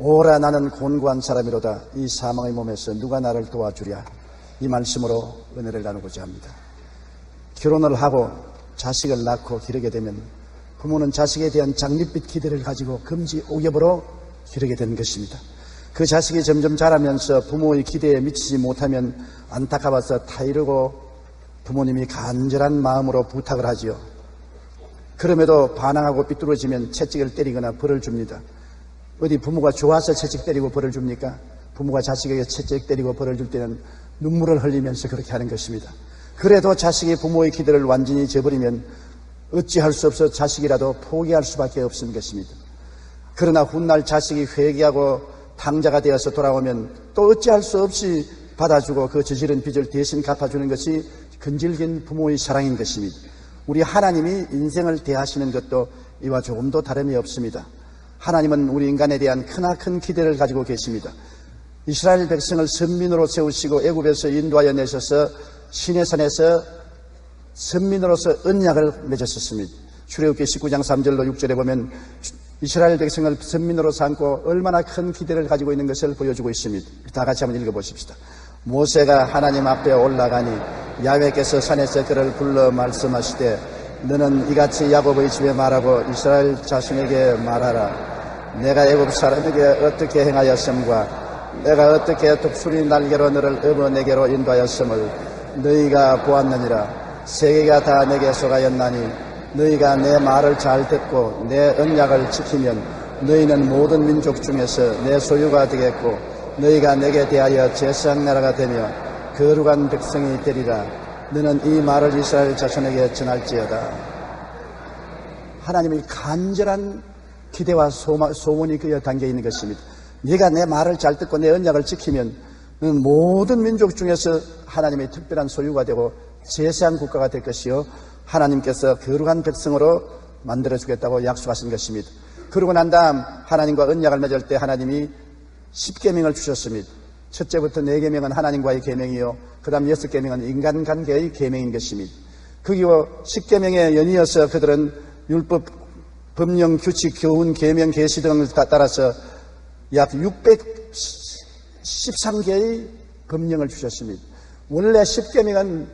오라 나는 곤고한 사람이로다. 이 사망의 몸에서 누가 나를 도와주랴. 이 말씀으로 은혜를 나누고자 합니다. 결혼을 하고 자식을 낳고 기르게 되면 부모는 자식에 대한 장밋빛 기대를 가지고 금지 오겹으로 기르게 되는 것입니다. 그 자식이 점점 자라면서 부모의 기대에 미치지 못하면 안타까워서 타이르고 부모님이 간절한 마음으로 부탁을 하지요. 그럼에도 반항하고 삐뚤어지면 채찍을 때리거나 벌을 줍니다. 어디 부모가 좋아서 채찍 때리고 벌을 줍니까? 부모가 자식에게 채찍 때리고 벌을 줄 때는 눈물을 흘리면서 그렇게 하는 것입니다. 그래도 자식이 부모의 기대를 완전히 저버리면 어찌할 수 없어 자식이라도 포기할 수밖에 없는 것입니다. 그러나 훗날 자식이 회개하고 당자가 되어서 돌아오면 또 어찌할 수 없이 받아주고 그 저지른 빚을 대신 갚아주는 것이 근질긴 부모의 사랑인 것입니다. 우리 하나님이 인생을 대하시는 것도 이와 조금도 다름이 없습니다. 하나님은 우리 인간에 대한 크나큰 기대를 가지고 계십니다. 이스라엘 백성을 선민으로 세우시고 애굽에서 인도하여 내셔서 시내산에서 선민으로서 언약을 맺었습니다. 출애굽기 19장 3절로 6절에 보면 이스라엘 백성을 선민으로 삼고 얼마나 큰 기대를 가지고 있는 것을 보여주고 있습니다. 다 같이 한번 읽어보십시다. 모세가 하나님 앞에 올라가니 야훼께서 산에서 그를 불러 말씀하시되 너는 이같이 야곱의 집에 말하고 이스라엘 자손에게 말하라. 내가 애굽 사람에게 어떻게 행하였음과 내가 어떻게 독수리 날개로 너를 업어 내게로 인도하였음을 너희가 보았느니라. 세계가 다 내게 속하였나니 너희가 내 말을 잘 듣고 내 언약을 지키면 너희는 모든 민족 중에서 내 소유가 되겠고 너희가 내게 대하여 제사장 나라가 되며 거룩한 백성이 되리라. 너는 이 말을 이스라엘 자손에게 전할지어다. 하나님의 간절한 기대와 소원이 그에 담겨 있는 것입니다. 네가 내 말을 잘 듣고 내 언약을 지키면 너는 모든 민족 중에서 하나님의 특별한 소유가 되고 제사장 국가가 될 것이요 하나님께서 거룩한 백성으로 만들어주겠다고 약속하신 것입니다. 그러고 난 다음 하나님과 언약을 맺을 때 하나님이 10계명을 주셨습니다. 첫째부터 4계명은 하나님과의 계명이요 그 다음 6계명은 인간관계의 계명인 것입니다. 그리고 10계명에 연이어서 그들은 율법, 법령, 규칙, 교훈, 계명, 계시 등을 따라서 약 613개의 법령을 주셨습니다. 원래 10계명은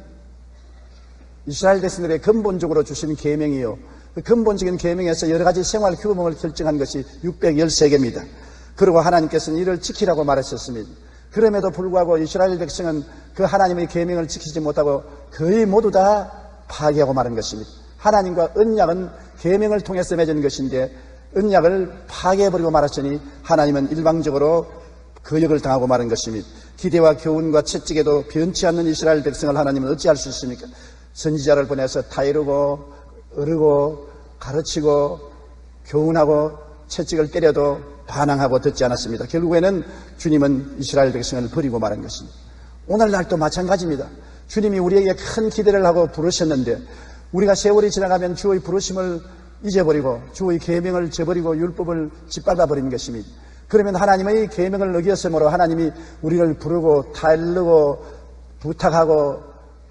이스라엘 백성들의 근본적으로 주신 계명이요 그 근본적인 계명에서 여러 가지 생활 규범을 결정한 것이 613개입니다. 그리고 하나님께서는 이를 지키라고 말하셨습니다. 그럼에도 불구하고 이스라엘 백성은 그 하나님의 계명을 지키지 못하고 거의 모두 다 파괴하고 마는 것입니다. 하나님과 언약은 계명을 통해서 맺은 것인데 언약을 파괴해버리고 말았으니 하나님은 일방적으로 거역을 당하고 마는 것입니다. 기대와 교훈과 채찍에도 변치 않는 이스라엘 백성을 하나님은 어찌할 수 있습니까? 선지자를 보내서 타이르고 어르고 가르치고 교훈하고 채찍을 때려도 반항하고 듣지 않았습니다. 결국에는 주님은 이스라엘 백성을 버리고 말한 것입니다. 오늘날도 마찬가지입니다. 주님이 우리에게 큰 기대를 하고 부르셨는데 우리가 세월이 지나가면 주의 부르심을 잊어버리고 주의 계명을 저버리고 율법을 짓밟아버리는 것입니다. 그러면 하나님의 계명을 어겼으므로 하나님이 우리를 부르고 타일르고 부탁하고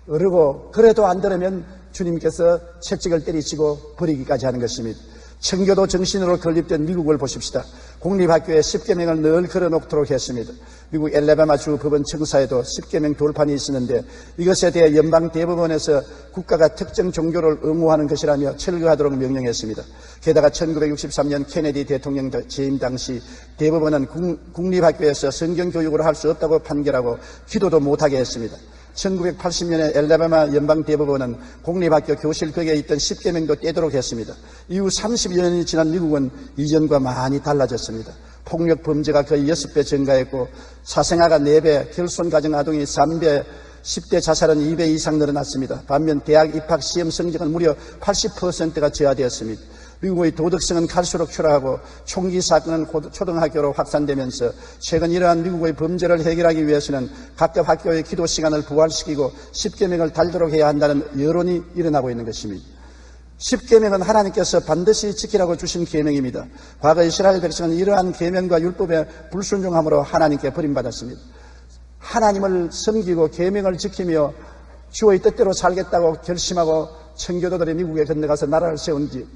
어르고 그래도 안 들으면 주님께서 채찍을 때리시고 버리기까지 하는 것입니다. 청교도 정신으로 건립된 미국을 보십시다. 공립학교에 10계명을 늘 걸어놓도록 했습니다. 미국 엘레바마주 법원 청사에도 10계명 돌판이 있었는데 이것에 대해 연방 대법원에서 국가가 특정 종교를 옹호하는 것이라며 철거하도록 명령했습니다. 게다가 1963년 케네디 대통령 재임 당시 대법원은 국립학교에서 성경교육을 할 수 없다고 판결하고 기도도 못하게 했습니다. 1980년에 엘레바마 연방대법원은 공립학교 교실 벽에 있던 10계명도 떼도록 했습니다. 이후 30여 년이 지난 미국은 이전과 많이 달라졌습니다. 폭력 범죄가 거의 6배 증가했고 사생아가 4배, 결손가정 아동이 3배, 10대 자살은 2배 이상 늘어났습니다. 반면 대학 입학 시험 성적은 무려 80%가 저하되었습니다. 미국의 도덕성은 갈수록 추락하고 총기 사건은 초등학교로 확산되면서 최근 이러한 미국의 범죄를 해결하기 위해서는 각급 학교의 기도 시간을 부활시키고 10계명을 달도록 해야 한다는 여론이 일어나고 있는 것입니다. 10계명은 하나님께서 반드시 지키라고 주신 계명입니다. 과거 이스라엘 백성은 이러한 계명과 율법에 불순종함으로 하나님께 버림받았습니다. 하나님을 섬기고 계명을 지키며 주의 뜻대로 살겠다고 결심하고 청교도들이 미국에 건너가서 나라를 세운 지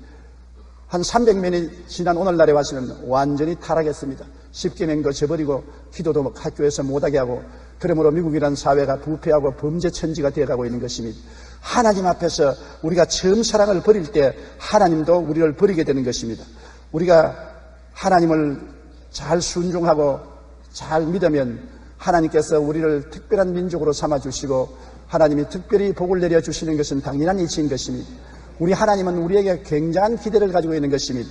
한 300년이 지난 오늘날에 와서는 완전히 타락했습니다. 십계명도 저버리고 기도도 학교에서 못하게 하고, 그러므로 미국이라는 사회가 부패하고 범죄 천지가 되어가고 있는 것입니다. 하나님 앞에서 우리가 처음 사랑을 버릴 때 하나님도 우리를 버리게 되는 것입니다. 우리가 하나님을 잘 순종하고 잘 믿으면 하나님께서 우리를 특별한 민족으로 삼아주시고 하나님이 특별히 복을 내려주시는 것은 당연한 이치인 것입니다. 우리 하나님은 우리에게 굉장한 기대를 가지고 있는 것입니다.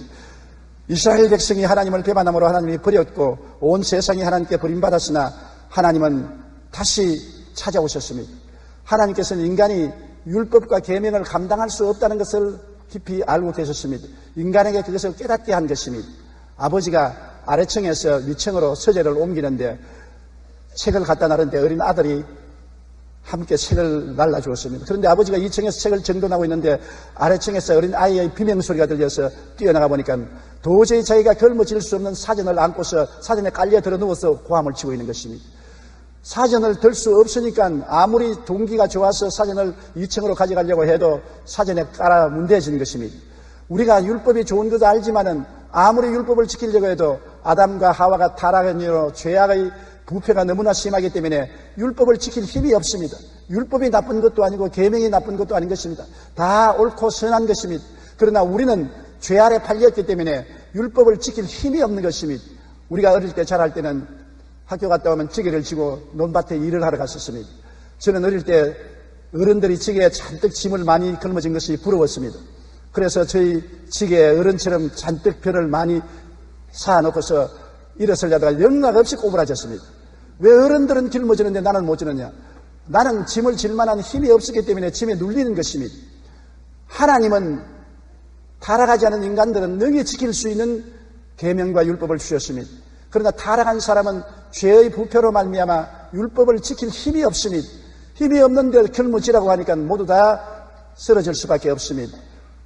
이스라엘 백성이 하나님을 배반함으로 하나님이 버렸고 온 세상이 하나님께 버림받았으나 하나님은 다시 찾아오셨습니다. 하나님께서는 인간이 율법과 계명을 감당할 수 없다는 것을 깊이 알고 계셨습니다. 인간에게 그것을 깨닫게 한 것입니다. 아버지가 아래층에서 위층으로 서재를 옮기는데 책을 갖다 놨는데 어린 아들이 함께 책을 날라주었습니다. 그런데 아버지가 2층에서 책을 정돈하고 있는데 아래층에서 어린 아이의 비명소리가 들려서 뛰어나가 보니까 도저히 자기가 걸머질 수 없는 사전을 안고서 사전에 깔려 들어 누워서 고함을 치고 있는 것입니다. 사전을 들 수 없으니까 아무리 동기가 좋아서 사전을 2층으로 가져가려고 해도 사전에 깔아 문대해지는 것입니다. 우리가 율법이 좋은 것도 알지만은 아무리 율법을 지키려고 해도 아담과 하와가 타락한 이유로 죄악의 부패가 너무나 심하기 때문에 율법을 지킬 힘이 없습니다. 율법이 나쁜 것도 아니고 계명이 나쁜 것도 아닌 것입니다. 다 옳고 선한 것입니다. 그러나 우리는 죄 아래 팔렸기 때문에 율법을 지킬 힘이 없는 것입니다. 우리가 어릴 때 자랄 때는 학교 갔다 오면 지게를 지고 논밭에 일을 하러 갔었습니다. 저는 어릴 때 어른들이 지게에 잔뜩 짐을 많이 걸머진 것이 부러웠습니다. 그래서 저희 지게에 어른처럼 잔뜩 벼를 많이 쌓아놓고서 일어서려다가 영락없이 꼬부라졌습니다. 왜 어른들은 짊어지는데 나는 못 지느냐? 나는 짐을 질 만한 힘이 없었기 때문에 짐에 눌리는 것입니다. 하나님은 타락하지 않은 인간들은 능히 지킬 수 있는 계명과 율법을 주셨습니다. 그러나 타락한 사람은 죄의 부패로 말미암아 율법을 지킬 힘이 없습니다. 힘이 없는데 짊어지라고 하니까 모두 다 쓰러질 수밖에 없습니다.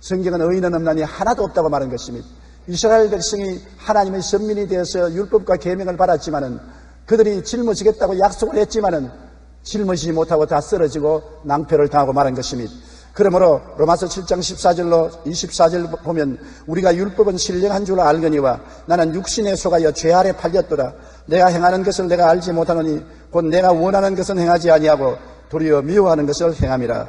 성경은 의인은 없나니 하나도 없다고 말한 것입니다. 이스라엘 백성이 하나님의 선민이 되어서 율법과 계명을 받았지만은 그들이 짊어지겠다고 약속을 했지만은 짊어지지 못하고 다 쓰러지고 낭패를 당하고 말한 것입니다. 그러므로 로마서 7장 14절로 24절 보면 우리가 율법은 신령한 줄 알거니와 나는 육신에 속하여 죄 아래 팔렸도다. 내가 행하는 것을 내가 알지 못하노니 곧 내가 원하는 것은 행하지 아니하고 도리어 미워하는 것을 행함이라.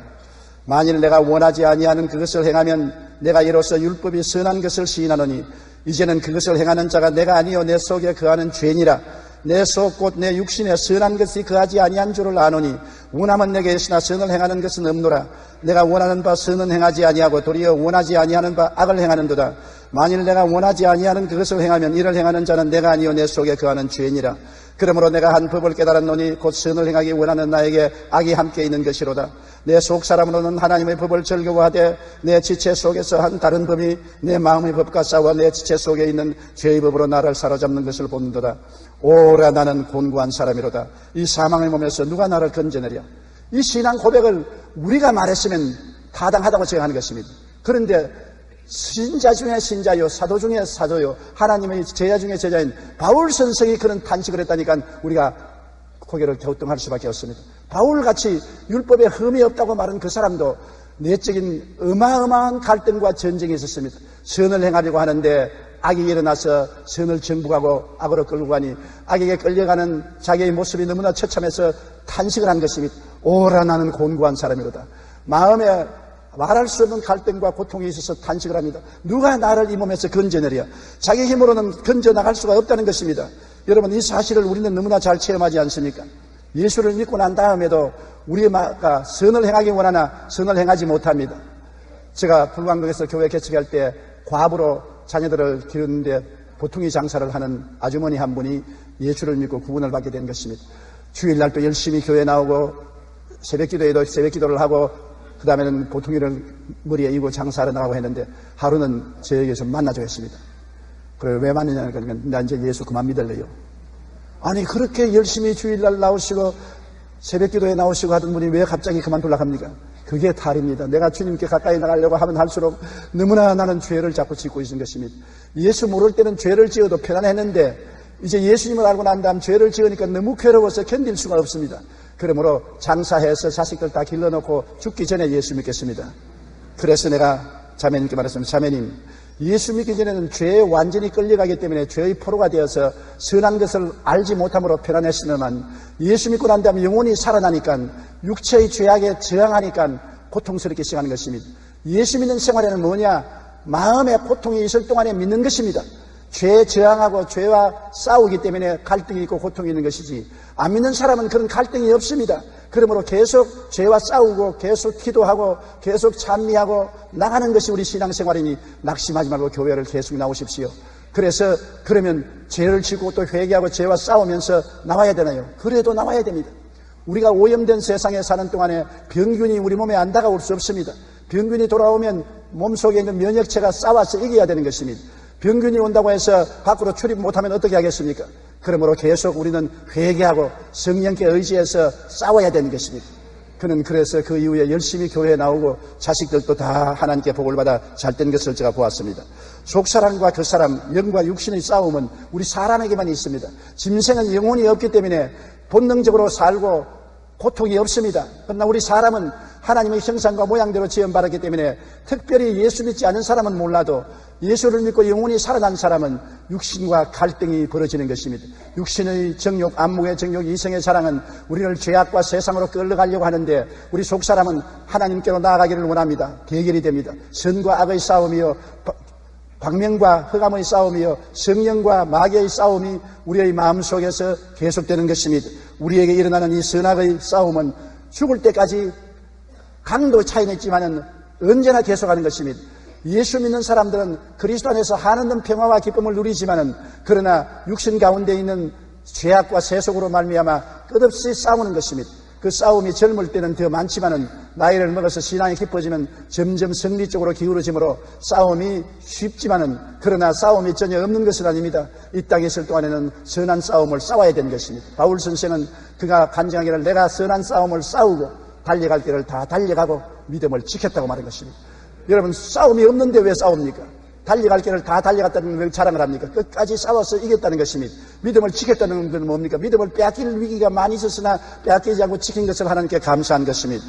만일 내가 원하지 아니하는 그것을 행하면 내가 이로써 율법이 선한 것을 시인하노니 이제는 그것을 행하는 자가 내가 아니요 내 속에 거하는 죄니라. 내 속 곧 내 육신에 선한 것이 거하지 아니한 줄을 아노니 원함은 내게 있으나 선을 행하는 것은 없노라. 내가 원하는 바 선은 행하지 아니하고 도리어 원하지 아니하는 바 악을 행하는도다. 만일 내가 원하지 아니하는 그것을 행하면 이를 행하는 자는 내가 아니요 내 속에 거하는 죄니라. 그러므로 내가 한 법을 깨달았노니 곧 선을 행하기 원하는 나에게 악이 함께 있는 것이로다. 내 속 사람으로는 하나님의 법을 즐거워하되 내 지체 속에서 한 다른 법이 내 마음의 법과 싸워 내 지체 속에 있는 죄의 법으로 나를 사로잡는 것을 본도다. 오라 나는 곤고한 사람이로다. 이 사망의 몸에서 누가 나를 건져내랴. 이 신앙 고백을 우리가 말했으면 타당하다고 생각하는 것입니다. 그런데 신자 중에 신자요 사도 중에 사도요 하나님의 제자 중에 제자인 바울 선생이 그런 탄식을 했다니까 우리가 고개를 갸우뚱할 수밖에 없습니다. 바울같이 율법에 흠이 없다고 말한 그 사람도 내적인 어마어마한 갈등과 전쟁이 있었습니다. 선을 행하려고 하는데 악이 일어나서 선을 정복하고 악으로 끌고 가니 악에게 끌려가는 자기의 모습이 너무나 처참해서 탄식을 한 것입니다. 오라 나는 곤고한 사람이로다. 마음에 말할 수 없는 갈등과 고통이 있어서 탄식을 합니다. 누가 나를 이 몸에서 건져내랴. 자기 힘으로는 건져나갈 수가 없다는 것입니다. 여러분 이 사실을 우리는 너무나 잘 체험하지 않습니까? 예수를 믿고 난 다음에도 우리가 선을 행하기 원하나 선을 행하지 못합니다. 제가 불광동에서 교회 개척할 때 과부로 자녀들을 기르는데 보통이 장사를 하는 아주머니 한 분이 예수를 믿고 구원을 받게 된 것입니다. 주일날 또 열심히 교회 나오고 새벽기도에도 새벽기도를 하고 그 다음에는 보통이를 머리에 이고 장사하러 나가고 했는데 하루는 저에게 좀 만나줘 했습니다. 그래 왜 만나냐 그러니까 나 이제 예수 그만 믿을래요. 아니 그렇게 열심히 주일날 나오시고 새벽기도에 나오시고 하던 분이 왜 갑자기 그만둘라 합니까? 그게 탈입니다. 내가 주님께 가까이 나가려고 하면 할수록 너무나 나는 죄를 자꾸 짓고 있는 것입니다. 예수 모를 때는 죄를 지어도 편안했는데 이제 예수님을 알고 난 다음 죄를 지으니까 너무 괴로워서 견딜 수가 없습니다. 그러므로 장사해서 자식들 다 길러놓고 죽기 전에 예수 믿겠습니다. 그래서 내가 자매님께 말했습니다. 자매님 예수 믿기 전에는 죄에 완전히 끌려가기 때문에 죄의 포로가 되어서 선한 것을 알지 못함으로 편안했으면 예수 믿고 난 다음에 영혼이 살아나니까 육체의 죄악에 저항하니까 고통스럽게 시작하는 것입니다. 예수 믿는 생활에는 뭐냐? 마음에 고통이 있을 동안에 믿는 것입니다. 죄에 저항하고 죄와 싸우기 때문에 갈등이 있고 고통이 있는 것이지, 안 믿는 사람은 그런 갈등이 없습니다. 그러므로 계속 죄와 싸우고 계속 기도하고 계속 찬미하고 나가는 것이 우리 신앙생활이니 낙심하지 말고 교회를 계속 나오십시오. 그래서 그러면 죄를 지고 또 회개하고 죄와 싸우면서 나와야 되나요? 그래도 나와야 됩니다. 우리가 오염된 세상에 사는 동안에 병균이 우리 몸에 안 다가올 수 없습니다. 병균이 돌아오면 몸속에 있는 면역체가 싸워서 이겨야 되는 것입니다. 병균이 온다고 해서 밖으로 출입 못하면 어떻게 하겠습니까? 그러므로 계속 우리는 회개하고 성령께 의지해서 싸워야 되는 것입니다. 그는 그래서 그 이후에 열심히 교회에 나오고 자식들도 다 하나님께 복을 받아 잘된 것을 제가 보았습니다. 속사람과 겉사람, 영과 육신의 싸움은 우리 사람에게만 있습니다. 짐승은 영혼이 없기 때문에 본능적으로 살고 고통이 없습니다. 그러나 우리 사람은 하나님의 형상과 모양대로 지음받았기 때문에 특별히 예수 믿지 않은 사람은 몰라도 예수를 믿고 영혼이 살아난 사람은 육신과 갈등이 벌어지는 것입니다. 육신의 정욕, 안목의 정욕, 이성의 사랑은 우리를 죄악과 세상으로 끌어가려고 하는데 우리 속사람은 하나님께로 나아가기를 원합니다. 대결이 됩니다. 선과 악의 싸움이요, 광명과 흑암의 싸움이요, 성령과 마귀의 싸움이 우리의 마음속에서 계속되는 것입니다. 우리에게 일어나는 이 선악의 싸움은 죽을 때까지 강도 차이는 있지만은 언제나 계속하는 것입니다. 예수 믿는 사람들은 그리스도 안에서 한없는 평화와 기쁨을 누리지만은 그러나 육신 가운데 있는 죄악과 세속으로 말미암아 끝없이 싸우는 것입니다. 그 싸움이 젊을 때는 더 많지만은 나이를 먹어서 신앙이 깊어지면 점점 승리 쪽으로 기울어지므로 싸움이 쉽지만은 그러나 싸움이 전혀 없는 것은 아닙니다. 이 땅에 있을 동안에는 선한 싸움을 싸워야 되는 것입니다. 바울 선생은 그가 간증하기를 내가 선한 싸움을 싸우고 달려갈 길을 다 달려가고 믿음을 지켰다고 말한 것입니다. 여러분, 싸움이 없는데 왜 싸웁니까? 달려갈 길을 다 달려갔다는 걸 자랑을 합니까? 끝까지 싸워서 이겼다는 것입니다. 믿음을 지켰다는 건 뭡니까? 믿음을 빼앗길 위기가 많이 있었으나 빼앗기지 않고 지킨 것을 하나님께 감사한 것입니다.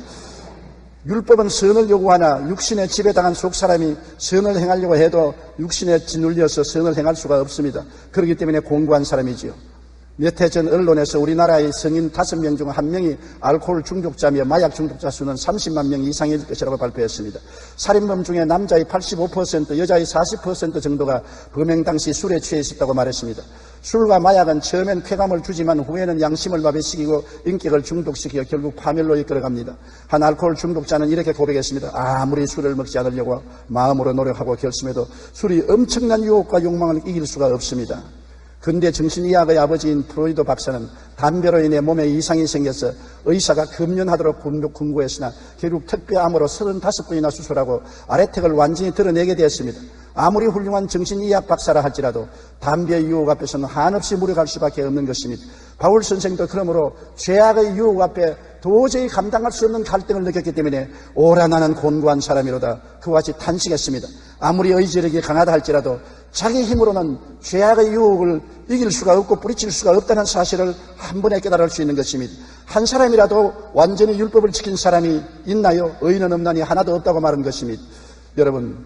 율법은 선을 요구하나 육신에 지배당한 속사람이 선을 행하려고 해도 육신에 짓눌려서 선을 행할 수가 없습니다. 그렇기 때문에 공고한 사람이지요. 몇 해 전 언론에서 우리나라의 성인 5명 중 1명이 알코올 중독자며 마약 중독자 수는 30만 명 이상일 것이라고 발표했습니다. 살인범 중에 남자의 85%, 여자의 40% 정도가 범행 당시 술에 취해 있었다고 말했습니다. 술과 마약은 처음엔 쾌감을 주지만 후에는 양심을 마비시키고 인격을 중독시키고 결국 파멸로 이끌어갑니다. 한 알코올 중독자는 이렇게 고백했습니다. 아무리 술을 먹지 않으려고 마음으로 노력하고 결심해도 술이 엄청난 유혹과 욕망을 이길 수가 없습니다. 근대 정신의학의 아버지인 프로이드 박사는 담배로 인해 몸에 이상이 생겨서 의사가 금연하도록 권고했으나 결국 특별암으로 35번이나 수술하고 아래택을 완전히 드러내게 되었습니다. 아무리 훌륭한 정신의학 박사라 할지라도 담배의 유혹 앞에서는 한없이 무력할 수밖에 없는 것입니다. 바울 선생도 그러므로 죄악의 유혹 앞에 도저히 감당할 수 없는 갈등을 느꼈기 때문에 오라 나는 곤고한 사람이로다 그와 같이 탄식했습니다. 아무리 의지력이 강하다 할지라도 자기 힘으로는 죄악의 유혹을 이길 수가 없고 뿌리칠 수가 없다는 사실을 한 번에 깨달을 수 있는 것입니다. 한 사람이라도 완전히 율법을 지킨 사람이 있나요? 의인은 없나니 하나도 없다고 말한 것입니다. 여러분,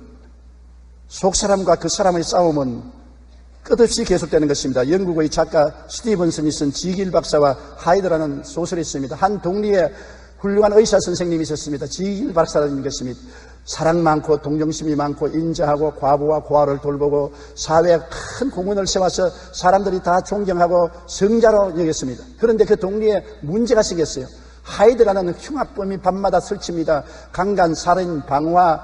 속사람과 그 사람의 싸움은 끝없이 계속되는 것입니다. 영국의 작가 스티븐슨이 쓴 지길 박사와 하이드라는 소설이 있습니다. 한 독리에 훌륭한 의사 선생님이 있었습니다. 지길 박사라는 것입니다. 사랑 많고 동정심이 많고 인자하고 과부와 고아를 돌보고 사회에 큰 공헌을 세워서 사람들이 다 존경하고 성자로 여겼습니다. 그런데 그 독리에 문제가 생겼어요. 하이드라는 흉악범이 밤마다 설칩니다. 강간, 살인, 방화,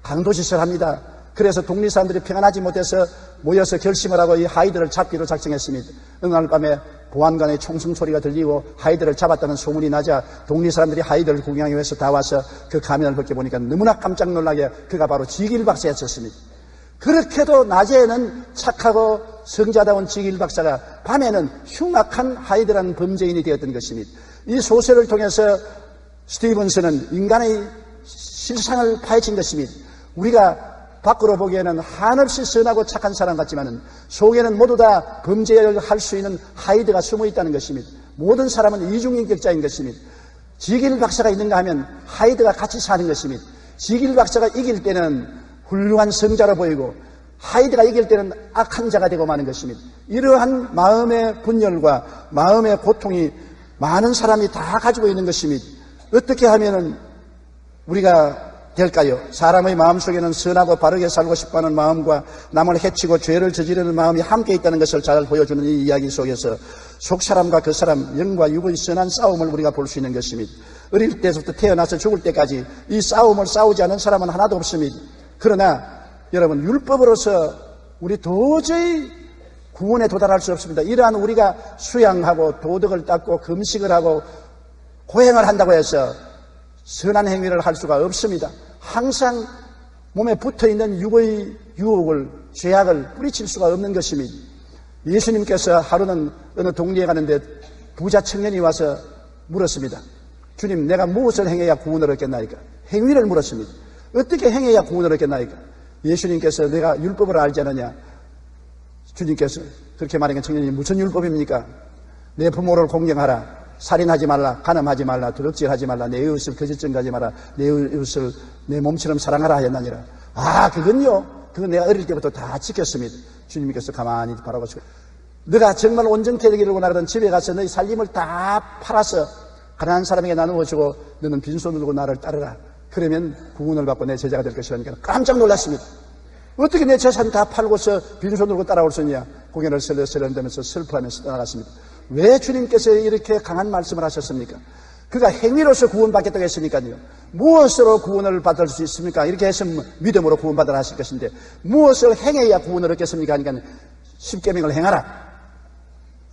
강도짓을 합니다. 그래서 독리 사람들이 평안하지 못해서 모여서 결심을 하고 이 하이드를 잡기로 작정했습니다. 어느 날 밤에 보안관의 총성 소리가 들리고 하이드를 잡았다는 소문이 나자 독리 사람들이 하이드를 구경하기 위해서 다 와서 그 가면을 벗겨보니까 너무나 깜짝 놀라게 그가 바로 지길 박사였었습니다. 그렇게도 낮에는 착하고 성자다운 지길 박사가 밤에는 흉악한 하이드라는 범죄인이 되었던 것입니다. 이 소설을 통해서 스티븐슨은 인간의 실상을 파헤친 것입니다. 우리가 밖으로 보기에는 한없이 선하고 착한 사람 같지만은 속에는 모두 다 범죄를 할 수 있는 하이드가 숨어 있다는 것입니다. 모든 사람은 이중인격자인 것입니다. 지길 박사가 있는가 하면 하이드가 같이 사는 것입니다. 지길 박사가 이길 때는 훌륭한 성자로 보이고 하이드가 이길 때는 악한 자가 되고 마는 것입니다. 이러한 마음의 분열과 마음의 고통이 많은 사람이 다 가지고 있는 것입니다. 어떻게 하면은 우리가 될까요? 사람의 마음속에는 선하고 바르게 살고 싶어하는 마음과 남을 해치고 죄를 저지르는 마음이 함께 있다는 것을 잘 보여주는 이 이야기 속에서 속사람과 그 사람, 영과 육의 선한 싸움을 우리가 볼 수 있는 것입니다. 어릴 때부터 태어나서 죽을 때까지 이 싸움을 싸우지 않은 사람은 하나도 없습니다. 그러나 여러분, 율법으로서 우리 도저히 구원에 도달할 수 없습니다. 이러한 우리가 수양하고 도덕을 닦고 금식을 하고 고행을 한다고 해서 선한 행위를 할 수가 없습니다. 항상 몸에 붙어있는 육의 유혹을, 죄악을 뿌리칠 수가 없는 것입니다. 예수님께서 하루는 어느 동네에 가는데 부자 청년이 와서 물었습니다. 주님, 내가 무엇을 행해야 구원을 얻겠나이까? 행위를 물었습니다. 어떻게 행해야 구원을 얻겠나이까? 예수님께서 내가 율법을 알지 않느냐? 주님께서 그렇게 말하니까 청년이 무슨 율법입니까? 내 부모를 공경하라. 살인하지 말라, 간음하지 말라, 도둑질하지 말라, 내 이웃을 거짓 증거하지 마라, 내 이웃을 내 몸처럼 사랑하라 하였나니라. 아, 그건 내가 어릴 때부터 다 지켰습니다. 주님께서 가만히 바라보시고, 너가 정말 온전케 되기를 나가던 집에 가서 너희 살림을 다 팔아서 가난한 사람에게 나누어 주고 너는 빈손을 들고 나를 따르라. 그러면 구원을 받고 내 제자가 될 것이라니까 깜짝 놀랐습니다. 어떻게 내 재산 다 팔고서 빈손 들고 따라올 수 있냐? 고개를 설렁설렁대면서 슬퍼하면서 떠나갔습니다. 왜 주님께서 이렇게 강한 말씀을 하셨습니까? 그가 행위로서 구원받겠다고 했으니까요. 무엇으로 구원을 받을 수 있습니까? 이렇게 했으면 믿음으로 구원받으라 하실 것인데 무엇을 행해야 구원을 얻겠습니까? 하니까 십계명을 행하라.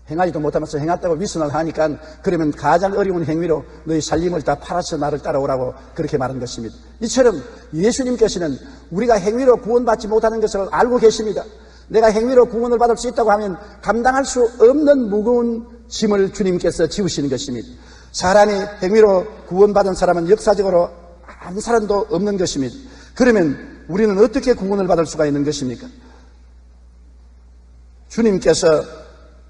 행하지도 못하면서 행했다고 위선을 하니까 그러면 가장 어려운 행위로 너희 살림을 다 팔아서 나를 따라오라고 그렇게 말한 것입니다. 이처럼 예수님께서는 우리가 행위로 구원받지 못하는 것을 알고 계십니다. 내가 행위로 구원을 받을 수 있다고 하면 감당할 수 없는 무거운 짐을 주님께서 지우시는 것입니다. 사람이 행위로 구원받은 사람은 역사적으로 한 사람도 없는 것입니다. 그러면 우리는 어떻게 구원을 받을 수가 있는 것입니까? 주님께서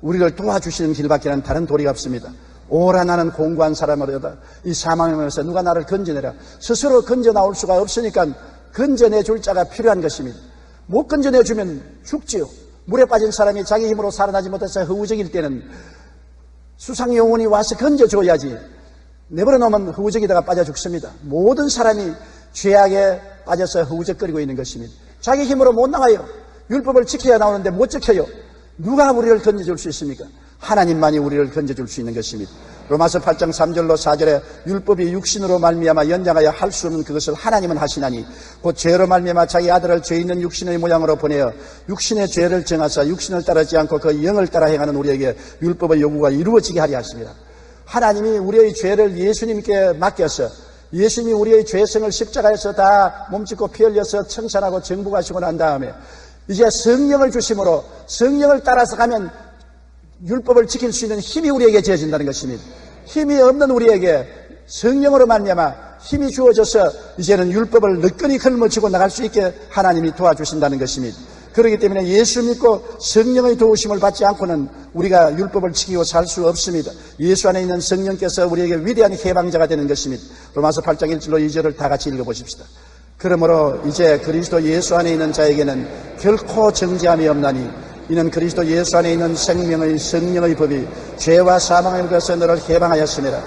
우리를 도와주시는 길밖에는 다른 도리가 없습니다. 오라 나는 공고한 사람으로다. 이 사망에서 누가 나를 건져내라. 스스로 건져 나올 수가 없으니까 건져내 줄 자가 필요한 것입니다. 못 건져내주면 죽지요. 물에 빠진 사람이 자기 힘으로 살아나지 못해서 허우적일 때는 수상영혼이 와서 건져줘야지. 내버려 놓으면 허우적이다가 빠져 죽습니다. 모든 사람이 죄악에 빠져서 허우적거리고 있는 것입니다. 자기 힘으로 못 나가요. 율법을 지켜야 나오는데 못 지켜요. 누가 우리를 건져줄 수 있습니까? 하나님만이 우리를 건져줄 수 있는 것입니다. 로마서 8장 3절로 4절에 율법이 육신으로 말미암아 연장하여 할 수 없는 그것을 하나님은 하시나니 곧 죄로 말미암아 자기 아들을 죄 있는 육신의 모양으로 보내어 육신의 죄를 정하사 육신을 따르지 않고 그 영을 따라 행하는 우리에게 율법의 요구가 이루어지게 하려 하십니다. 하나님이 우리의 죄를 예수님께 맡겨서 예수님이 우리의 죄성을 십자가에서 다 몸짓고 피 흘려서 청산하고 정복하시고 난 다음에 이제 성령을 주심으로 성령을 따라서 가면 율법을 지킬 수 있는 힘이 우리에게 주어진다는 것입니다. 힘이 없는 우리에게 성령으로 말미암아 힘이 주어져서 이제는 율법을 느끼니 걸머쥐고 나갈 수 있게 하나님이 도와주신다는 것입니다. 그렇기 때문에 예수 믿고 성령의 도우심을 받지 않고는 우리가 율법을 지키고 살 수 없습니다. 예수 안에 있는 성령께서 우리에게 위대한 해방자가 되는 것입니다. 로마서 8장 1절로 2절을 다 같이 읽어보십시다. 그러므로 이제 그리스도 예수 안에 있는 자에게는 결코 정죄함이 없나니 이는 그리스도 예수 안에 있는 생명의 성령의 법이 죄와 사망의 법에서 너를 해방하였습니다.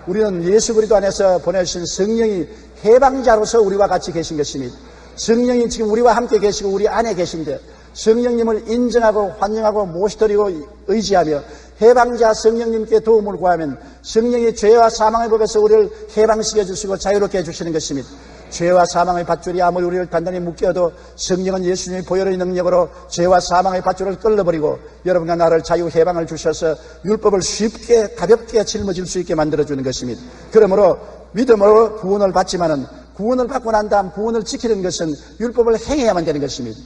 우리는 예수 그리스도 안에서 보내주신 성령이 해방자로서 우리와 같이 계신 것입니다. 성령이 지금 우리와 함께 계시고 우리 안에 계신데 성령님을 인정하고 환영하고 모시드리고 의지하며 해방자 성령님께 도움을 구하면 성령이 죄와 사망의 법에서 우리를 해방시켜 주시고 자유롭게 해주시는 것입니다. 죄와 사망의 밧줄이 아무리 우리를 단단히 묶여도 성령은 예수님의 보혈의 능력으로 죄와 사망의 밧줄을 끌어버리고 여러분과 나를 자유 해방을 주셔서 율법을 쉽게 가볍게 짊어질 수 있게 만들어주는 것입니다. 그러므로 믿음으로 구원을 받지만은 구원을 받고 난 다음 구원을 지키는 것은 율법을 행해야만 되는 것입니다.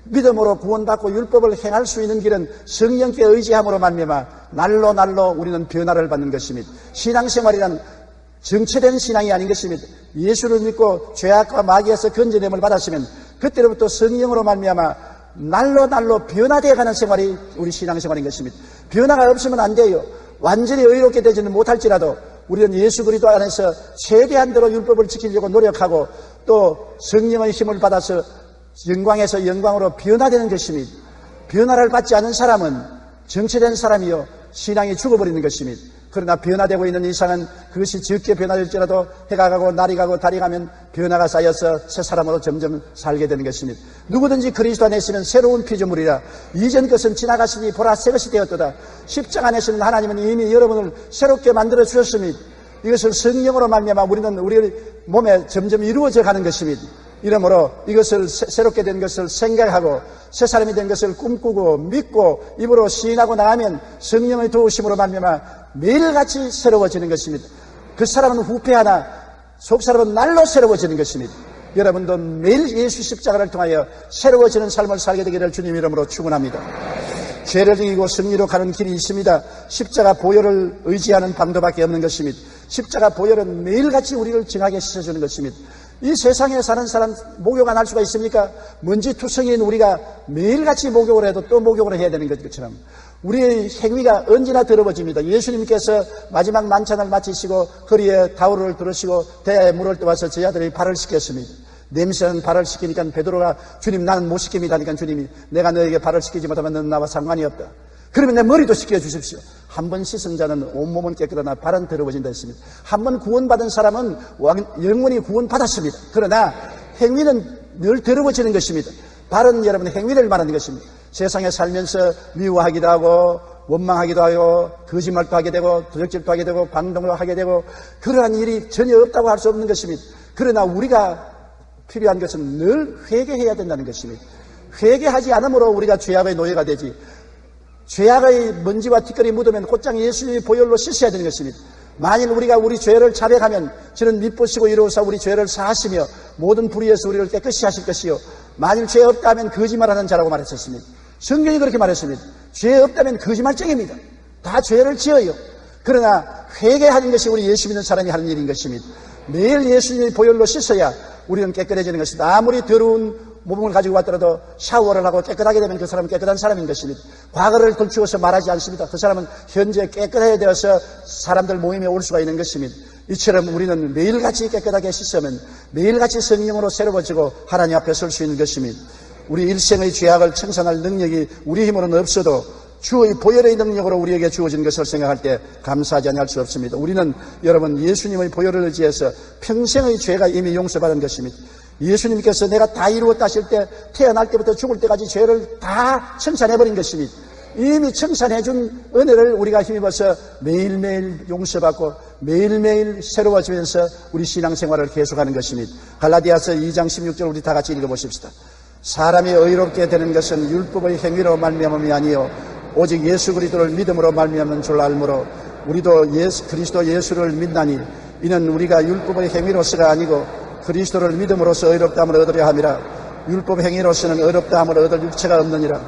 믿음으로 구원받고 율법을 행할 수 있는 길은 성령께 의지함으로 말미암아 날로 우리는 변화를 받는 것입니다. 신앙생활이란 정체된 신앙이 아닌 것입니다. 예수를 믿고 죄악과 마귀에서 건져냄을 받았으면 그때로부터 성령으로 말미암아 날로 변화되어가는 생활이 우리 신앙생활인 것입니다. 변화가 없으면 안 돼요. 완전히 의롭게 되지는 못할지라도 우리는 예수 그리스도 안에서 최대한대로 율법을 지키려고 노력하고 또 성령의 힘을 받아서 영광에서 영광으로 변화되는 것입니다. 변화를 받지 않은 사람은 정체된 사람이요 신앙이 죽어버리는 것입니다. 그러나 변화되고 있는 이상은 그것이 적게 변화될지라도 해가 가고 날이 가고 달이 가면 변화가 쌓여서 새 사람으로 점점 살게 되는 것입니다. 누구든지 그리스도 안에 있으면 새로운 피조물이라 이전 것은 지나갔으니 보라 새 것이 되었도다. 십자가 안에 있는 하나님은 이미 여러분을 새롭게 만들어 주셨습니다. 이것을 성령으로 말미암아 우리는 우리 몸에 점점 이루어져 가는 것입니다. 이러므로 이것을 새롭게 된 것을 생각하고 새 사람이 된 것을 꿈꾸고 믿고 입으로 시인하고 나가면 성령의 도우심으로 말미암아 매일같이 새로워지는 것입니다. 그 사람은 후패하나 속 사람은 날로 새로워지는 것입니다. 여러분도 매일 예수 십자가를 통하여 새로워지는 삶을 살게 되기를 주님 이름으로 축원합니다. 죄를 이기고 승리로 가는 길이 있습니다. 십자가 보혈을 의지하는 방도밖에 없는 것입니다. 십자가 보혈은 매일같이 우리를 정하게 씻어주는 것입니다. 이 세상에 사는 사람 목욕 안 할 수가 있습니까? 먼지투성이인 우리가 매일같이 목욕을 해도 또 목욕을 해야 되는 것처럼 우리의 행위가 언제나 더러워집니다. 예수님께서 마지막 만찬을 마치시고 허리에 타올을 들으시고 대야에 물을 떠와서 제자들이 발을 씻겼습니다. 냄새는 발을 씻기니까 베드로가 주님 나는 못 씻깁니다 하니까 주님이 내가 너에게 발을 씻기지 못하면 너는 나와 상관이 없다. 그러면 내 머리도 씻겨주십시오. 한 번 씻은 자는 온몸은 깨끗하나 발은 더러워진다 했습니다. 한 번 구원받은 사람은 영원히 구원받았습니다. 그러나 행위는 늘 더러워지는 것입니다. 발은 여러분 행위를 말하는 것입니다. 세상에 살면서 미워하기도 하고 원망하기도 하고 거짓말도 하게 되고 도적질도 하게 되고 방종도 하게 되고 그러한 일이 전혀 없다고 할 수 없는 것입니다. 그러나 우리가 필요한 것은 늘 회개해야 된다는 것입니다. 회개하지 않으므로 우리가 죄악의 노예가 되지 죄악의 먼지와 티끌이 묻으면 곧장 예수님의 보혈로 씻어야 되는 것입니다. 만일 우리가 우리 죄를 자백하면 저는 미쁘시고 이로우사 우리 죄를 사하시며 모든 불의에서 우리를 깨끗이 하실 것이요 만일 죄 없다 하면 거짓말하는 자라고 말했었습니다. 성경이 그렇게 말했습니다. 죄 없다면 거짓말쟁입니다. 다 죄를 지어요. 그러나 회개하는 것이 우리 예수 믿는 사람이 하는 일인 것입니다. 매일 예수님의 보혈로 씻어야 우리는 깨끗해지는 것입니다. 아무리 더러운 몸을 가지고 왔더라도 샤워를 하고 깨끗하게 되면 그 사람은 깨끗한 사람인 것입니다. 과거를 들추어서 말하지 않습니다. 그 사람은 현재 깨끗하게 되어서 사람들 모임에 올 수가 있는 것입니다. 이처럼 우리는 매일같이 깨끗하게 씻으면 매일같이 성령으로 새로워지고 하나님 앞에 설 수 있는 것입니다. 우리 일생의 죄악을 청산할 능력이 우리 힘으로는 없어도 주의 보혈의 능력으로 우리에게 주어진 것을 생각할 때 감사하지 않을 수 없습니다. 우리는 여러분 예수님의 보혈을 의지해서 평생의 죄가 이미 용서받은 것입니다. 예수님께서 내가 다 이루었다 하실 때 태어날 때부터 죽을 때까지 죄를 다 청산해버린 것입니다. 이미 청산해준 은혜를 우리가 힘입어서 매일매일 용서받고 매일매일 새로워지면서 우리 신앙생활을 계속하는 것입니다. 갈라디아서 2장 16절 우리 다 같이 읽어보십시다. 사람이 의롭게 되는 것은 율법의 행위로 말미암음이 아니요 오직 예수 그리스도를 믿음으로 말미암는 줄 알므로 우리도 그리스도 예수를 믿나니 이는 우리가 율법의 행위로서가 아니고 그리스도를 믿음으로써 의롭다함을 얻으려 함이라. 율법 행위로서는 의롭다함을 얻을 육체가 없느니라.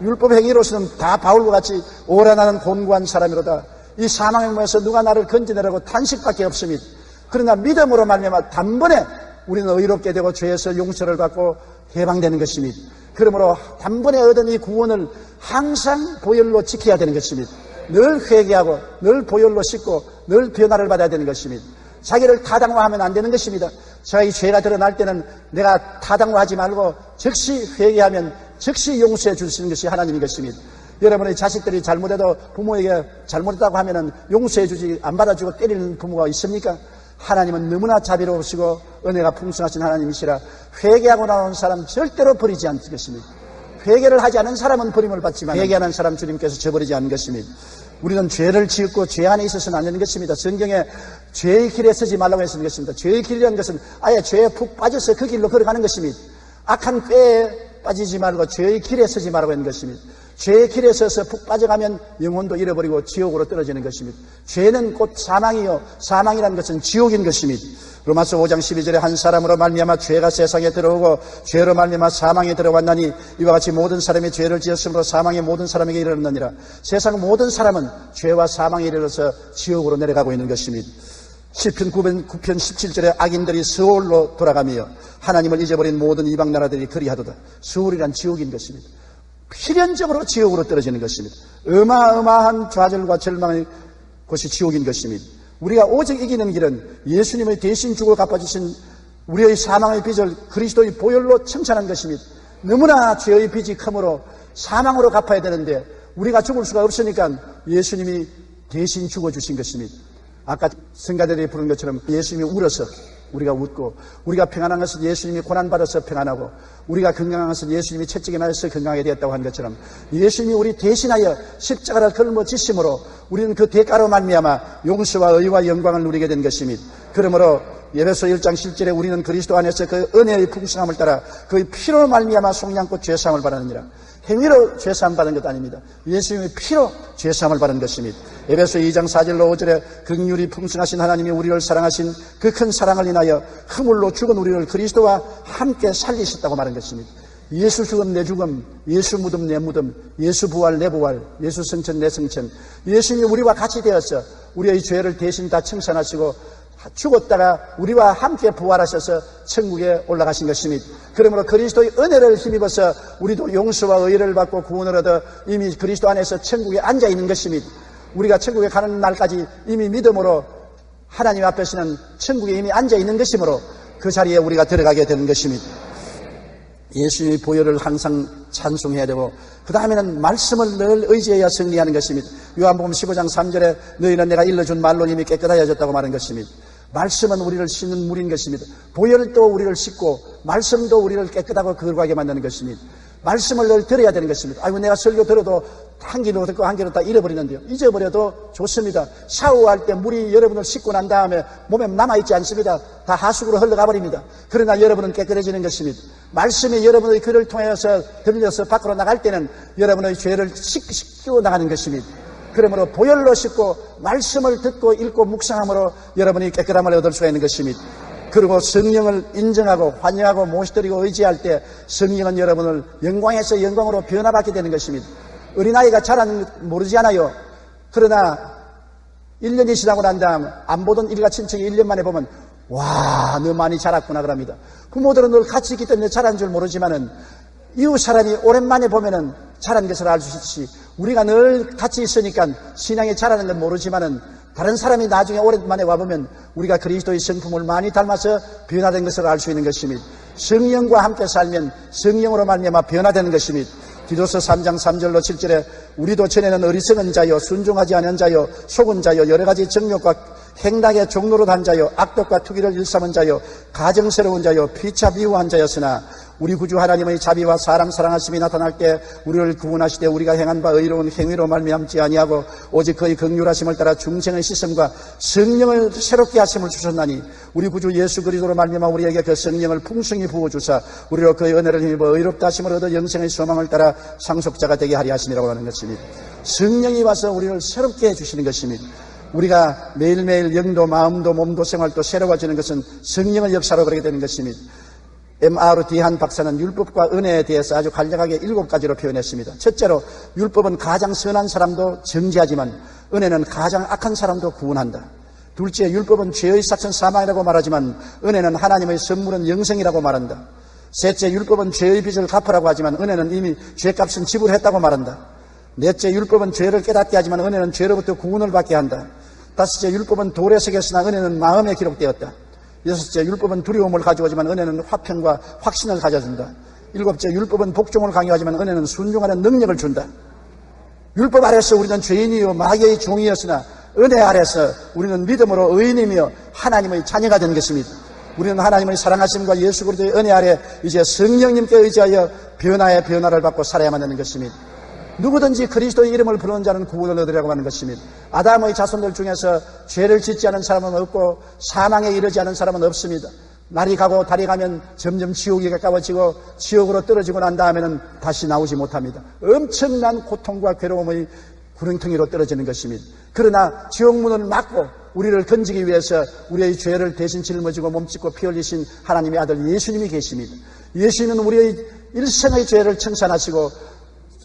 율법 행위로서는 다 바울과 같이 오라나는 곤고한 사람이로다. 이 사망의 몸에서 누가 나를 건져내라고 탄식밖에 없습니다. 그러나 믿음으로 말미암아 단번에 우리는 의롭게 되고 죄에서 용서를 받고 해방되는 것입니다. 그러므로 단번에 얻은 이 구원을 항상 보혈로 지켜야 되는 것입니다. 늘 회개하고 늘 보혈로 씻고 늘 변화를 받아야 되는 것입니다. 자기를 타당화하면 안 되는 것입니다. 자기 죄가 드러날 때는 내가 타당화하지 말고 즉시 회개하면 즉시 용서해 주시는 것이 하나님인 것입니다. 여러분의 자식들이 잘못해도 부모에게 잘못했다고 하면은 용서해 주지 안 받아주고 때리는 부모가 있습니까? 하나님은 너무나 자비로우시고 은혜가 풍성하신 하나님이시라 회개하고 나온 사람 절대로 버리지 않겠습니다. 회개를 하지 않은 사람은 버림을 받지만 회개하는 사람 주님께서 저버리지 않는 것입니다. 우리는 죄를 지었고 죄 안에 있어서는 안 되는 것입니다. 성경에 죄의 길에 서지 말라고 했는 것입니다. 죄의 길이라는 것은 아예 죄에 푹 빠져서 그 길로 걸어가는 것입니다. 악한 꾀에 빠지지 말고 죄의 길에 서지 말라고 하는 것입니다. 죄의 길에 서서 푹 빠져가면 영혼도 잃어버리고 지옥으로 떨어지는 것입니다. 죄는 곧 사망이요 사망이라는 것은 지옥인 것입니다. 로마서 5장 12절에 한 사람으로 말미암아 죄가 세상에 들어오고 죄로 말미암아 사망에 들어왔나니 이와 같이 모든 사람이 죄를 지었으므로 사망이 모든 사람에게 이르렀느니라. 세상 모든 사람은 죄와 사망에 이르러서 지옥으로 내려가고 있는 것입니다. 시편 9편 17절에 악인들이 스올로 돌아가며 하나님을 잊어버린 모든 이방 나라들이 그리하도다. 스올이란 지옥인 것입니다. 필연적으로 지옥으로 떨어지는 것입니다. 어마어마한 좌절과 절망의 곳이 지옥인 것입니다. 우리가 오직 이기는 길은 예수님의 대신 죽어 갚아주신 우리의 사망의 빚을 그리스도의 보혈로 청산한 것입니다. 너무나 죄의 빚이 크므로 사망으로 갚아야 되는데 우리가 죽을 수가 없으니까 예수님이 대신 죽어주신 것입니다. 아까 성가대들이 부른 것처럼 예수님이 울어서 우리가 웃고, 우리가 평안한 것은 예수님이 고난받아서 평안하고, 우리가 건강한 것은 예수님이 채찍에 맞아서 건강하게 되었다고 한 것처럼 예수님이 우리 대신하여 십자가를 걸머지심으로 우리는 그 대가로 말미암아 용서와 의와 영광을 누리게 된 것입니다. 그러므로 에베소 1장 10절에 우리는 그리스도 안에서 그 은혜의 풍성함을 따라 그의 피로 말미암아 속량껏 죄사함을 받았느니라. 행위로 죄사함 받은 것 아닙니다. 예수님의 피로 죄사함을 받은 것입니다. 에베소 2장 4절로 5절에 긍휼이 풍성하신 하나님이 우리를 사랑하신 그 큰 사랑을 인하여 허물로 죽은 우리를 그리스도와 함께 살리셨다고 말한 것입니다. 예수 죽음 내 죽음, 예수 무덤 내 무덤, 예수 부활 내 부활, 예수 성천 내 성천, 예수님이 우리와 같이 되어서 우리의 죄를 대신 다 청산하시고 죽었다가 우리와 함께 부활하셔서 천국에 올라가신 것입니다. 그러므로 그리스도의 은혜를 힘입어서 우리도 용서와 의를 받고 구원을 얻어 이미 그리스도 안에서 천국에 앉아 있는 것입니다. 우리가 천국에 가는 날까지 이미 믿음으로 하나님 앞에서는 천국에 이미 앉아 있는 것이므로 그 자리에 우리가 들어가게 되는 것입니다. 예수님의 보혈을 항상 찬송해야 되고, 그 다음에는 말씀을 늘 의지해야 승리하는 것입니다. 요한복음 15장 3절에 너희는 내가 일러준 말로 이미 깨끗하여졌다고 말한 것입니다. 말씀은 우리를 씻는 물인 것입니다. 보혈도 우리를 씻고 말씀도 우리를 깨끗하고 거룩하게 만드는 것입니다. 말씀을 늘 들어야 되는 것입니다. 아이고, 내가 설교 들어도 한 귀로 듣고 한 귀로 다 잃어버리는데요. 잊어버려도 좋습니다. 샤워할 때 물이 여러분을 씻고 난 다음에 몸에 남아있지 않습니다. 다 하수구로 흘러가 버립니다. 그러나 여러분은 깨끗해지는 것입니다. 말씀이 여러분의 귀를 통해서 들려서 밖으로 나갈 때는 여러분의 죄를 씻고 나가는 것입니다. 그러므로 보혈로 씻고 말씀을 듣고 읽고 묵상함으로 여러분이 깨끗함을 얻을 수가 있는 것입니다. 그리고 성령을 인정하고 환영하고 모시드리고 의지할 때 성령은 여러분을 영광에서 영광으로 변화받게 되는 것입니다. 어린아이가 자라는 것 모르지 않아요. 그러나 1년이 지나고 난 다음 안 보던 일가 친척이 1년 만에 보면 와, 너 많이 자랐구나 그럽니다. 부모들은 늘 같이 있기 때문에 자란 줄 모르지만은 이웃 사람이 오랜만에 보면은 자란 것을 알 수 있듯이 우리가 늘 같이 있으니까 신앙이 자라는 건 모르지만은 다른 사람이 나중에 오랜만에 와보면 우리가 그리스도의 성품을 많이 닮아서 변화된 것을 알 수 있는 것입니다. 성령과 함께 살면 성령으로 말미암아 변화되는 것입니다. 디도서 3장 3절로 7절에 우리도 전에는 어리석은 자요, 순종하지 않은 자요, 속은 자요, 여러 가지 정욕과 행락의 종로로 단 자요, 악독과 투기를 일삼은 자요, 가정스러운 자요, 피차 미워한 자였으나 우리 구주 하나님의 자비와 사람 사랑하심이 나타날 때 우리를 구원하시되 우리가 행한 바 의로운 행위로 말미암지 아니하고 오직 그의 긍휼하심을 따라 중생의 시선과 성령을 새롭게 하심을 주셨나니 우리 구주 예수 그리스도로 말미암아 우리에게 그 성령을 풍성히 부어주사 우리로 그의 은혜를 힘입어 의롭다 하심을 얻어 영생의 소망을 따라 상속자가 되게 하리 하심이라고 하는 것입니다. 성령이 와서 우리를 새롭게 해주시는 것입니다. 우리가 매일매일 영도 마음도 몸도 생활도 새로워지는 것은 성령의 역사로 그렇게 되는 것입니다. M.R. 디한 박사는 율법과 은혜에 대해서 아주 간략하게 7가지로 표현했습니다. 첫째로 율법은 가장 선한 사람도 정죄하지만 은혜는 가장 악한 사람도 구원한다. 둘째, 율법은 죄의 삭은 사망이라고 말하지만 은혜는 하나님의 선물은 영생이라고 말한다. 셋째, 율법은 죄의 빚을 갚으라고 하지만 은혜는 이미 죄값은 지불했다고 말한다. 넷째, 율법은 죄를 깨닫게 하지만 은혜는 죄로부터 구원을 받게 한다. 다섯째, 율법은 돌에 새겼으나 은혜는 마음에 기록되었다. 여섯째, 율법은 두려움을 가져오지만 은혜는 화평과 확신을 가져준다. 일곱째, 율법은 복종을 강요하지만 은혜는 순종하는 능력을 준다. 율법 아래서 우리는 죄인이요 마귀의 종이었으나 은혜 아래서 우리는 믿음으로 의인이며 하나님의 자녀가 된 것입니다. 우리는 하나님의 사랑하심과 예수 그리스도의 은혜 아래 이제 성령님께 의지하여 변화의 변화를 받고 살아야만 하는 것입니다. 누구든지 그리스도의 이름을 부르는 자는 구원을 얻으려고 하는 것입니다. 아담의 자손들 중에서 죄를 짓지 않은 사람은 없고 사망에 이르지 않은 사람은 없습니다. 날이 가고 달이 가면 점점 지옥이 가까워지고 지옥으로 떨어지고 난 다음에는 다시 나오지 못합니다. 엄청난 고통과 괴로움의 구렁텅이로 떨어지는 것입니다. 그러나 지옥문을 막고 우리를 건지기 위해서 우리의 죄를 대신 짊어지고 몸짓고 피 흘리신 하나님의 아들 예수님이 계십니다. 예수님은 우리의 일생의 죄를 청산하시고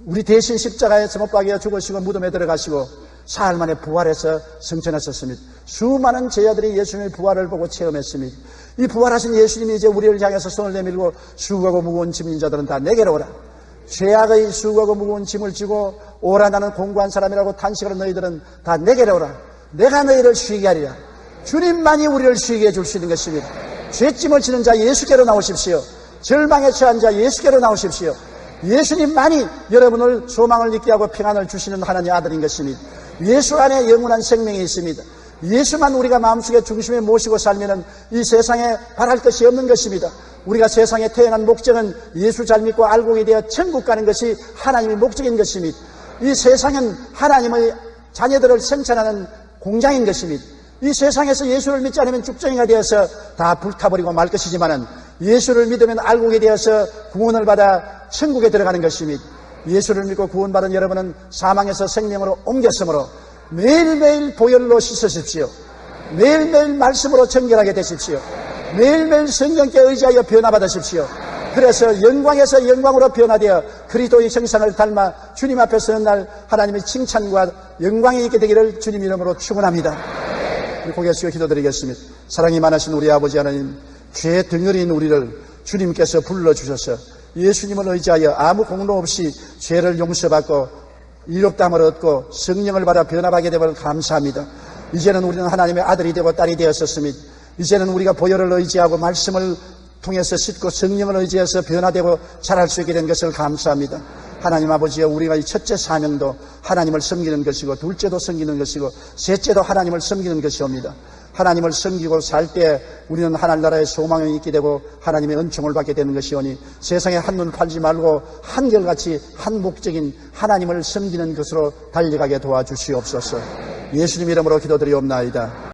우리 대신 십자가에 못 박여 죽으시고 무덤에 들어가시고 사흘 만에 부활해서 승천하셨습니다. 수많은 제자들이 예수님의 부활을 보고 체험했습니다. 이 부활하신 예수님이 이제 우리를 향해서 손을 내밀고 수고하고 무거운 짐진 자들은 다 내게로 오라. 죄악의 수고하고 무거운 짐을 지고 오라, 나는 공고한 사람이라고 탄식하는 너희들은 다 내게로 오라. 내가 너희를 쉬게 하리라. 주님만이 우리를 쉬게 해줄 수 있는 것입니다. 죄짐을 지는 자 예수께로 나오십시오. 절망에 처한 자 예수께로 나오십시오. 예수님만이 여러분을 소망을 있게 하고 평안을 주시는 하나님의 아들인 것입니다. 예수 안에 영원한 생명이 있습니다. 예수만 우리가 마음속에 중심에 모시고 살면은 이 세상에 바랄 것이 없는 것입니다. 우리가 세상에 태어난 목적은 예수 잘 믿고 알고 되어 천국 가는 것이 하나님의 목적인 것입니다. 이 세상은 하나님의 자녀들을 생산하는 공장인 것입니다. 이 세상에서 예수를 믿지 않으면 죽정이가 되어서 다 불타버리고 말 것이지만은 예수를 믿으면 알고게 되어서 구원을 받아 천국에 들어가는 것입니다. 예수를 믿고 구원받은 여러분은 사망에서 생명으로 옮겼으므로 매일매일 보혈로 씻으십시오. 매일매일 말씀으로 정결하게 되십시오. 매일매일 성령께 의지하여 변화받으십시오. 그래서 영광에서 영광으로 변화되어 그리스도의 형상을 닮아 주님 앞에 서는 날 하나님의 칭찬과 영광이 있게 되기를 주님 이름으로 축원합니다. 고개 숙여 기도드리겠습니다. 사랑이 많으신 우리 아버지 하나님, 죄 덩어리인 우리를 주님께서 불러주셔서 예수님을 의지하여 아무 공로 없이 죄를 용서받고 이롭다함을 얻고 성령을 받아 변화하게 되면 감사합니다. 이제는 우리는 하나님의 아들이 되고 딸이 되었었습니다. 이제는 우리가 보혈을 의지하고 말씀을 통해서 씻고 성령을 의지해서 변화되고 자랄 수 있게 된 것을 감사합니다. 하나님 아버지여, 우리가 이 첫째 사명도 하나님을 섬기는 것이고 둘째도 섬기는 것이고 셋째도 하나님을 섬기는 것이옵니다. 하나님을 섬기고 살 때 우리는 하늘나라의 소망이 있게 되고 하나님의 은총을 받게 되는 것이오니 세상에 한눈 팔지 말고 한결같이 한 목적인 하나님을 섬기는 것으로 달려가게 도와주시옵소서. 예수님 이름으로 기도드리옵나이다.